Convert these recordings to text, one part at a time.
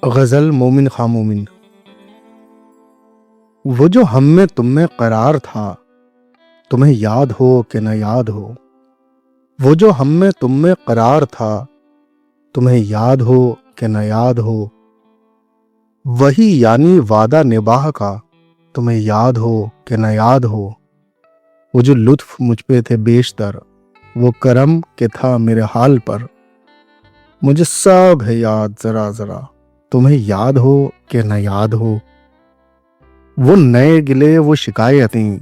غزل مومن خواہ مومن۔ وہ جو ہم میں تم میں قرار تھا، تمہیں یاد ہو کہ نہ یاد ہو۔ وہ جو ہم میں تم میں قرار تھا، تمہیں یاد ہو کہ نہ یاد ہو۔ وہی یعنی وعدہ نباہ کا، تمہیں یاد ہو کہ نہ یاد ہو۔ وہ جو لطف مجھ پہ تھے بیشتر، وہ کرم کہ تھا میرے حال پر۔ مجھے سب ہے یاد ذرا ذرا، تمہیں یاد ہو کہ نہ یاد ہو۔ وہ نئے گلے وہ شکایتیں،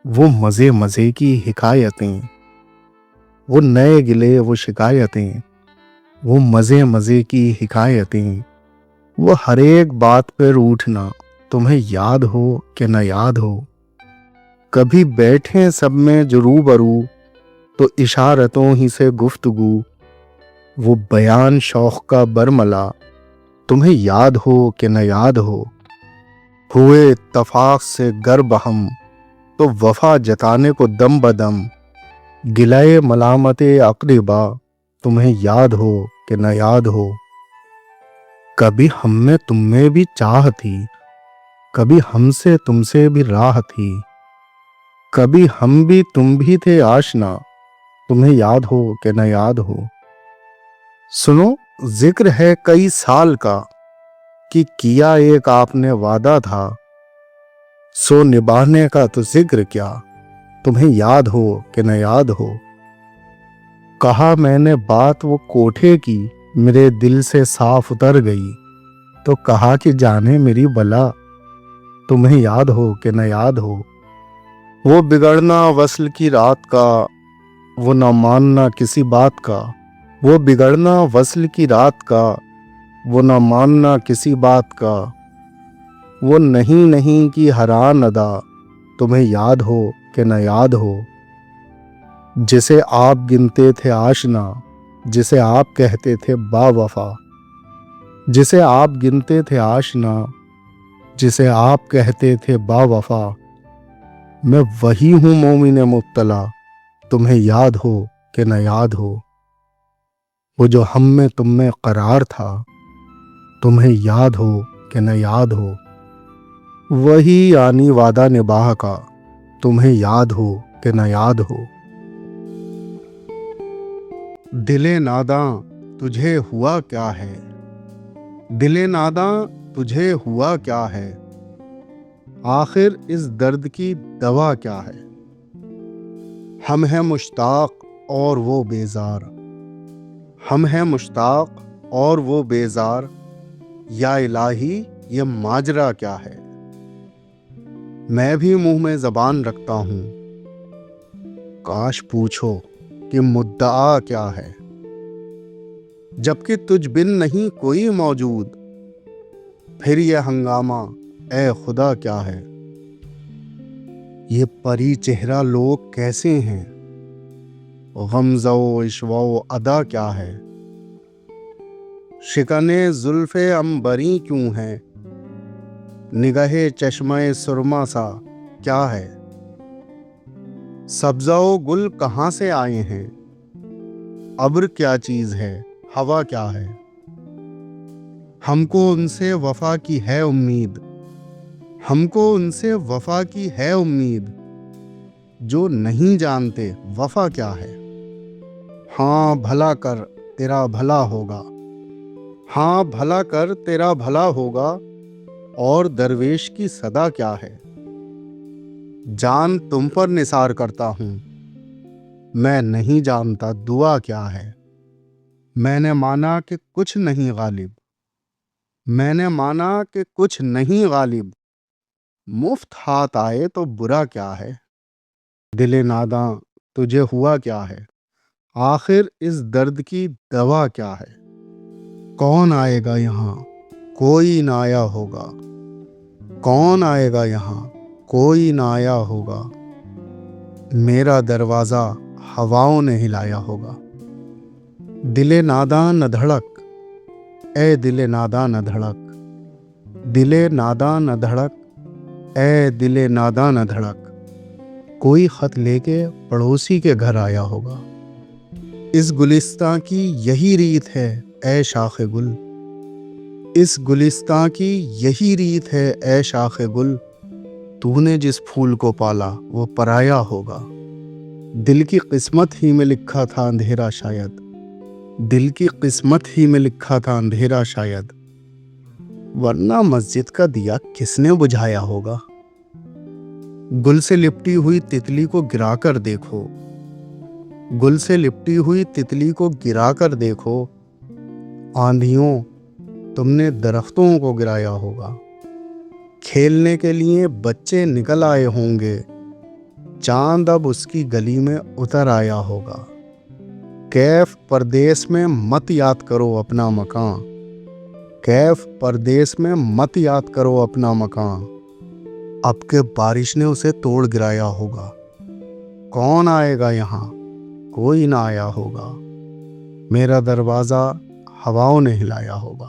وہ مزے مزے کی حکایتیں۔ وہ نئے گلے وہ شکایتیں، وہ مزے مزے کی حکایتیں۔ وہ ہر ایک بات پہ روٹھنا، تمہیں یاد ہو کہ نہ یاد ہو۔ کبھی بیٹھیں سب میں جو روبرو، تو اشارتوں ہی سے گفتگو۔ وہ بیان شوق کا برملا، تمہیں یاد ہو کہ نہ یاد ہو۔ ہوئے اتفاق سے گر بہم، تو وفا جتانے کو دم بدم۔ گلائے ملامت اقربا، تمہیں یاد ہو کہ نہ یاد ہو۔ کبھی ہم میں تم میں بھی چاہ تھی، کبھی ہم سے تم سے بھی راہ تھی۔ کبھی ہم بھی تم بھی تھے آشنا، تمہیں یاد ہو کہ نہ یاد ہو۔ سنو ذکر ہے کئی سال کا، کہ کیا ایک آپ نے وعدہ تھا۔ سو نبھانے کا تو ذکر کیا، تمہیں یاد ہو کہ نہ یاد ہو۔ کہا میں نے بات وہ کوٹھے کی، میرے دل سے صاف اتر گئی۔ تو کہا کہ جانے میری بلا، تمہیں یاد ہو کہ نہ یاد ہو۔ وہ بگڑنا وصل کی رات کا، وہ نہ ماننا کسی بات کا۔ وہ بگڑنا وصل کی رات کا، وہ نہ ماننا کسی بات کا۔ وہ نہیں نہیں کی حران ادا، تمہیں یاد ہو کہ نہ یاد ہو۔ جسے آپ گنتے تھے آشنا، جسے آپ کہتے تھے با وفا۔ جسے آپ گنتے تھے آشنا، جسے آپ کہتے تھے با وفا۔ میں وہی ہوں مومن مبتلا، تمہیں یاد ہو کہ نہ یاد ہو۔ وہ جو ہم میں تم میں قرار تھا، تمہیں یاد ہو کہ نہ یاد ہو۔ وہی یعنی وعدہ نباہ کا، تمہیں یاد ہو کہ نہ یاد ہو۔ دل ناداں تجھے ہوا کیا ہے، دل ناداں تجھے ہوا کیا ہے۔ آخر اس درد کی دوا کیا ہے۔ ہم ہیں مشتاق اور وہ بیزار، ہم ہیں مشتاق اور وہ بیزار۔ یا الہی یہ ماجرا کیا ہے۔ میں بھی منہ میں زبان رکھتا ہوں، کاش پوچھو کہ مدعا کیا ہے۔ جبکہ تجھ بن نہیں کوئی موجود، پھر یہ ہنگامہ اے خدا کیا ہے۔ یہ پری چہرہ لوگ کیسے ہیں، غمزہ و عشوہ و ادا کیا ہے۔ شکنے زلف عنبری کیوں ہے، نگہ چشمہ سرما سا کیا ہے۔ سبزہ و گل کہاں سے آئے ہیں، ابر کیا چیز ہے، ہوا کیا ہے۔ ہم کو ان سے وفا کی ہے امید، ہم کو ان سے وفا کی ہے امید۔ جو نہیں جانتے وفا کیا ہے۔ ہاں بھلا کر تیرا بھلا ہوگا، ہاں بھلا کر تیرا بھلا ہوگا۔ اور درویش کی صدا کیا ہے۔ جان تم پر نثار کرتا ہوں، میں نہیں جانتا دعا کیا ہے۔ میں نے مانا کہ کچھ نہیں غالب، میں نے مانا کہ کچھ نہیں غالب۔ مفت ہاتھ آئے تو برا کیا ہے۔ دل ناداں تجھے ہوا کیا ہے۔ آخر اس درد کی دوا کیا ہے۔ کون آئے گا یہاں، کوئی نہ آیا ہوگا۔ کون آئے گا یہاں، کوئی نہ آیا ہوگا۔ میرا دروازہ ہواؤں نے ہلایا ہوگا۔ دل ناداں نہ دھڑک، اے دل ناداں نہ دھڑک۔ دل ناداں نہ دھڑک، اے دل ناداں نہ دھڑک۔ کوئی خط لے کے پڑوسی کے گھر آیا ہوگا۔ اس گلستاں کی یہی ریت ہے اے شاخ گل، اس گلستاں کی یہی ریت ہے اے شاخ گل، تو نے جس پھول کو پالا وہ پرایا ہوگا۔ دل کی قسمت ہی میں لکھا تھا اندھیرا شاید، دل کی قسمت ہی میں لکھا تھا اندھیرا شاید، ورنہ مسجد کا دیا کس نے بجھایا ہوگا۔ گل سے لپٹی ہوئی تتلی کو گرا کر دیکھو، گل سے لپٹی ہوئی تتلی کو گرا کر دیکھو، آندھیوں تم نے درختوں کو گرایا ہوگا۔ کھیلنے کے لیے بچے نکل آئے ہوں گے، چاند اب اس کی گلی میں اتر آیا ہوگا۔ کیف پردیس میں مت یاد کرو اپنا مکان، کیف پردیس میں مت یاد کرو اپنا مکان، اب کہ بارش نے اسے توڑ گرایا ہوگا۔ کون آئے گا یہاں، کوئی نہ آیا ہوگا، میرا دروازہ ہواؤں نے ہلایا ہوگا۔